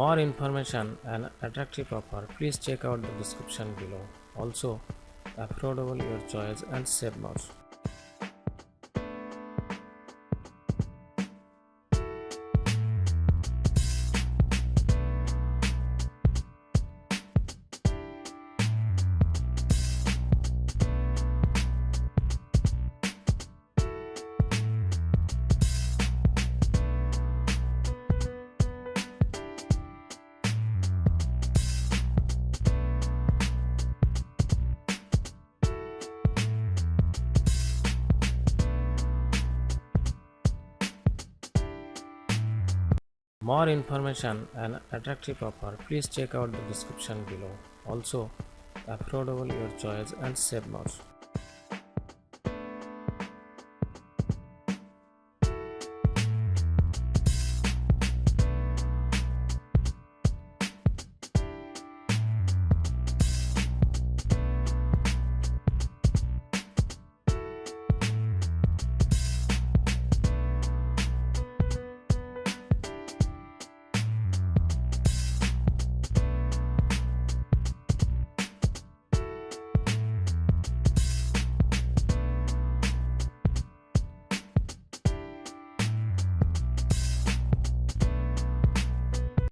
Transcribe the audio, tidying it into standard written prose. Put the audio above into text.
more information and attractive offer, please check out the description below. Also, affordable your choice and save more. More information and attractive offer, please check out the description below. Also, affordable your choice and save more.